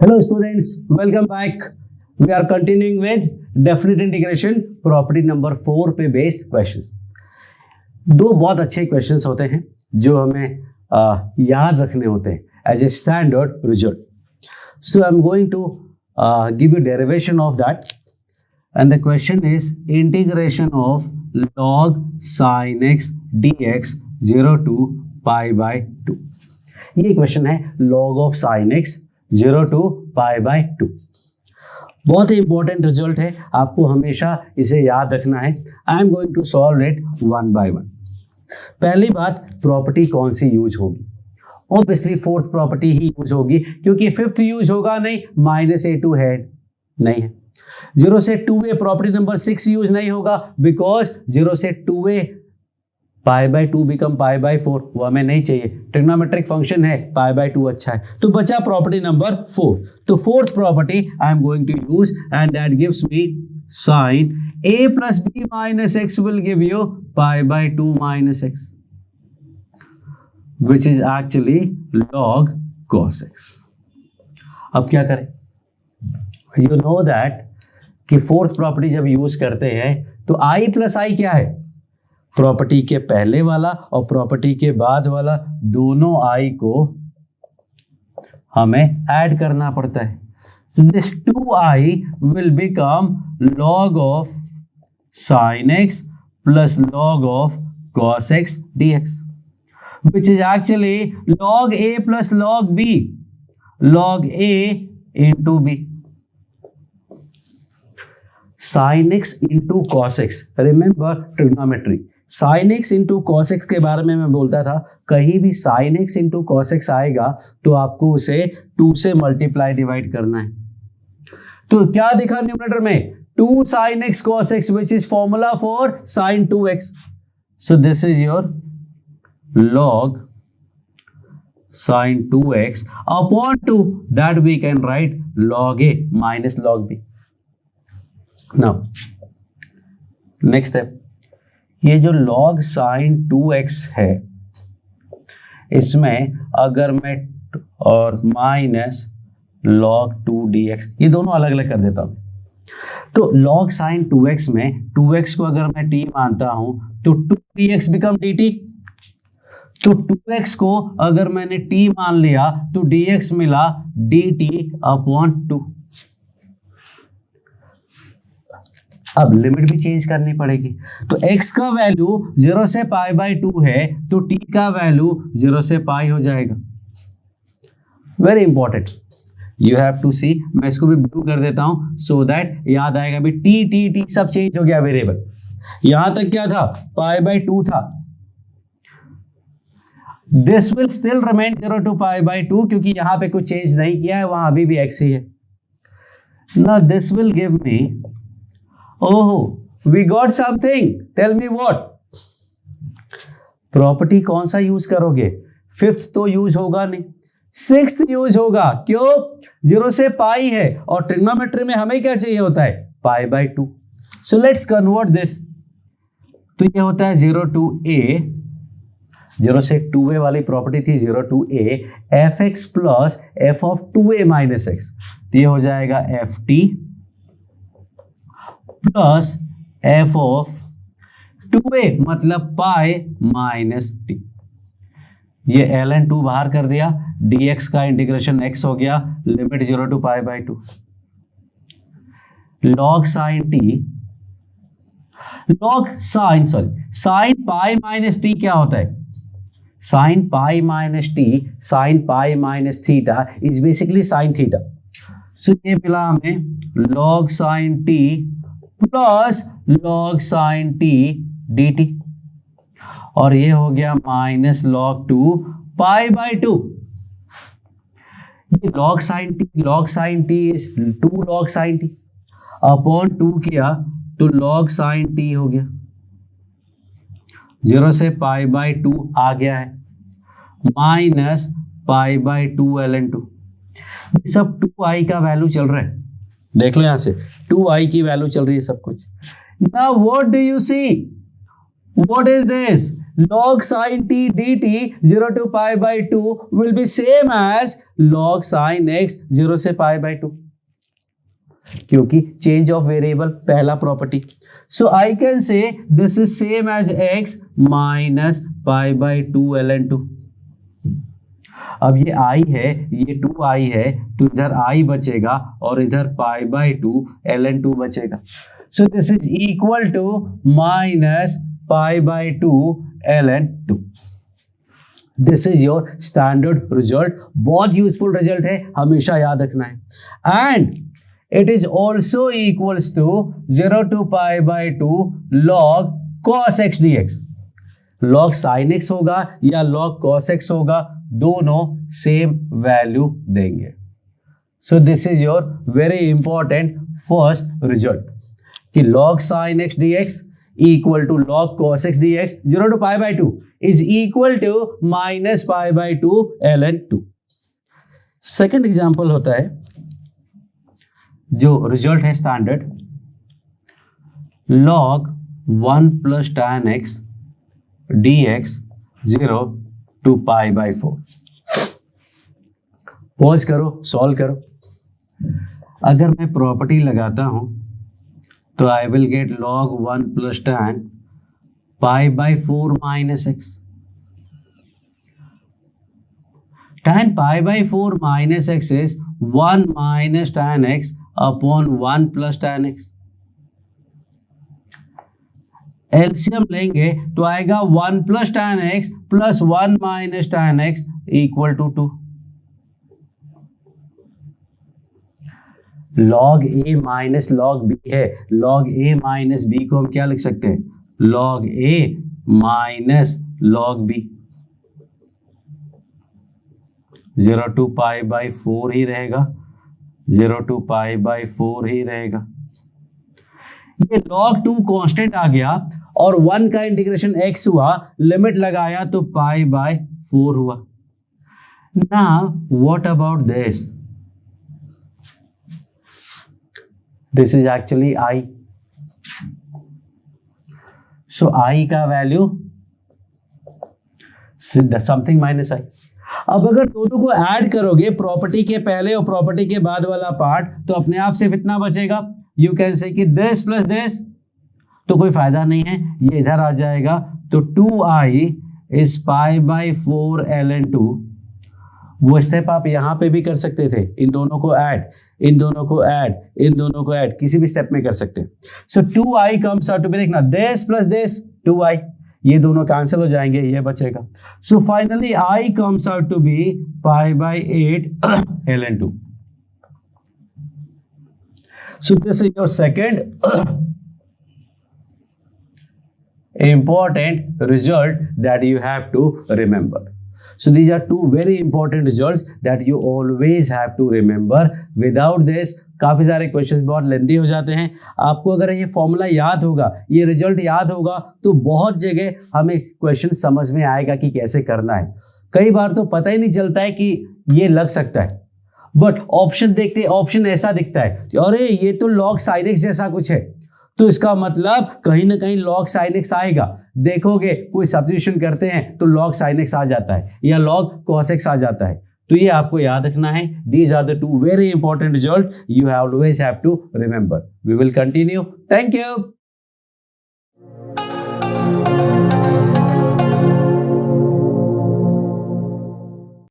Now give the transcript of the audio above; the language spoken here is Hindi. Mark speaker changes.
Speaker 1: Hello students, welcome back. We are continuing with definite integration property number 4 पे based questions. दो बहुत अच्छे questions होते हैं जो हमें याद रखने होते हैं as a standard result. So I'm going to give you derivation of that, and the question is integration of log sin x dx 0 to pi by 2. ये क्वेश्चन है log of sin x 0 to pi by 2. बहुत ही इंपॉर्टेंट रिजल्ट है, आपको हमेशा इसे याद रखना है. I am going to solve it one by one. पहली बात, प्रॉपर्टी कौन सी यूज होगी? ऑब्वियसली फोर्थ प्रॉपर्टी ही यूज होगी, क्योंकि फिफ्थ यूज होगा नहीं, -a2 है नहीं है. 0 से 2a प्रॉपर्टी नंबर 6 यूज नहीं होगा, बिकॉज 0 से 2a pi by 2 become pi by 4, वो हमें नहीं चाहिए. ट्रिग्नोमेट्रिक फंक्शन है, पाई बाई 2 अच्छा है. तो बचा प्रॉपर्टी नंबर 4. तो fourth property I am going to use, and that gives me sine a plus b minus x will give you pi by 2 minus x, which is actually log cos x. अब क्या करें? यू नो दैट कि फोर्थ प्रॉपर्टी जब यूज करते हैं तो i प्लस आई क्या है? प्रॉपर्टी के पहले वाला और प्रॉपर्टी के बाद वाला, दोनों i को हमें ऐड करना पड़ता है. This 2i will become log of sin x plus log of cos x dx, which is actually log a plus log b, log a into b. sin x into cos x, remember trigonometry. sin x into cos x के बारे में मैं बोलता था, कहीं भी sin x into cos x आएगा तो आपको उसे 2 से मल्टीप्लाई डिवाइड करना है. तो क्या दिखा न्यूमरेटर में? 2 sin x cos x, which is formula for sin 2x. So this is your log sin 2x upon 2, that we can write log a minus log b. Now next step, ये जो log sin 2x है, इसमें अगर मैं और माइनस log 2 dx, ये दोनों अलग अलग कर देता हूं. तो log sin 2x में 2x को अगर मैं t मानता हूं तो 2 dx बिकम dt. तो 2x को अगर मैंने t मान लिया तो dx मिला dt अपॉन 2. अब लिमिट भी चेंज करनी पड़ेगी. तो x का वैल्यू 0 से पाई बाई 2 है, तो t का वैल्यू 0 से पाई हो जाएगा. Very important, you have to see. मैं इसको भी ब्लू कर देता हूं सो दैट याद आएगा भी. t सब चेंज हो गया वेरिएबल. यहां तक क्या था? पाई बाई 2 था. This will still remain 0 to pi by 2, क्योंकि यहां पे कुछ चेंज नहीं किया है, वहां अभी भी x ही है. Now this will give me, oh, we got something. Tell me what? Property कौन सा यूज करोगे? फिफ्थ तो यूज होगा नहीं, सिक्स्थ यूज होगा. क्यों? 0 से पाई है और ट्रिग्नोमेट्री में हमें क्या चाहिए होता है? पाई by 2. So let's convert this. तो ये होता है 0 to a, 0 से 2a वाली प्रॉपर्टी थी 0 to a, fx plus f of 2a minus x. तो ये हो जाएगा ft plus f of 2a, मतलब पाई माइनस टी. ये ln 2 बाहर कर दिया, dx का इंटीग्रेशन x हो गया, limit 0 to pi by 2. log sin t, sin pi minus t क्या होता है? sin pi minus t, sin pi minus theta is basically sin theta. So ये मिला हमें log sin t plus log sin t dt, और ये हो गया माइनस log 2 पाई बाई 2. ये log sin t is 2 log sin t upon 2 किया तो log sin t हो गया. 0 से पाई बाई 2 आ गया है, माइनस पाई बाई 2 ln 2. सब 2i का वैल्यू चल रहा है, देख लो यहां से 2i की वैल्यू चल रही है सब कुछ. Now what do you see? What is this? log sin t dt 0 to pi by 2 will be same as log sin x 0 से pi by 2, क्योंकि चेंज ऑफ वेरिएबल पहला property. So I can say this is same as x minus pi by 2 ln 2. अब ये i है, ये 2i है, तो इधर i बचेगा और इधर पाई बाई 2 ln 2 बचेगा. So this is equal to minus pi by 2 ln 2. This is your standard result. बहुत यूजफुल रिजल्ट है, हमेशा याद रखना है. And it is also equals to 0 to pi by 2 log cos x dx. log sin x होगा या log cos x होगा, दोनों सेम वैल्यू देंगे. सो this is your very important first result कि log sin x dx equal to log cos x dx 0 to pi by 2 is equal to minus pi by 2 ln 2. Second example होता है जो रिजल्ट है standard, log 1 plus tan x dx 0 to pi by 4. Pause करो, सॉल्व करो. अगर मैं प्रॉपर्टी लगाता हूं तो I will get log 1 plus tan pi by 4 minus x. tan pi by 4 minus x is 1 minus tan x upon 1 plus tan x. LCM लेंगे तो आएगा 1 plus tan x plus 1 minus tan x equal to 2. log a minus log b है. log a minus b को हम क्या लिख सकते हैं? log a minus log b. 0 to pi by 4 ही रहेगा, 0 to pi by 4 ही रहेगा. ये log 2 कांस्टेंट आ गया और 1 का इंटीग्रेशन x हुआ, लिमिट लगाया तो pi by 4 हुआ. Now what about this? This is actually I. So I का वैल्यू something minus I. अब अगर दोनों को ऐड करोगे, प्रॉपर्टी के पहले और प्रॉपर्टी के बाद वाला पार्ट, तो अपने आप सिर्फ इतना बचेगा. यू कैन से कि दिस प्लस दिस, तो कोई फायदा नहीं है, ये इधर आ जाएगा. तो 2i is pi by 4 ln 2. वो स्टेप आप यहां पे भी कर सकते थे, इन दोनों को ऐड, इन दोनों को ऐड, इन दोनों को ऐड, किसी भी स्टेप में कर सकते हैं. So 2i comes out to be, देखना दिस प्लस दिस 2i, ये दोनों कैंसिल हो जाएंगे, ये बचेगा. So finally i comes out to be pi by 8 ln 2. So this is your second important result that you have to remember. So these are two very important results that you always have to remember. Without this काफी सारे क्वेश्चंस बहुत लेंथी हो जाते हैं. आपको अगर ये फॉर्मूला याद होगा, ये रिजल्ट याद होगा, तो बहुत जगह हमें क्वेश्चन समझ में आएगा कि कैसे करना है. कई बार तो पता ही नहीं चलता है कि ये लग सकता है, बट ऑप्शन देखते ऑप्शन ऐसा दिखता है, अरे ये तो log sin x जैसा कुछ है, तो इसका मतलब कहीं ना कहीं log sin x आएगा. देखोगे कोई सब्स्टिट्यूशन करते हैं तो log sin x आ जाता है या log cos x आ जाता है. तो ये आपको याद रखना है. These are the two very important results you always have to remember. We will continue. Thank you.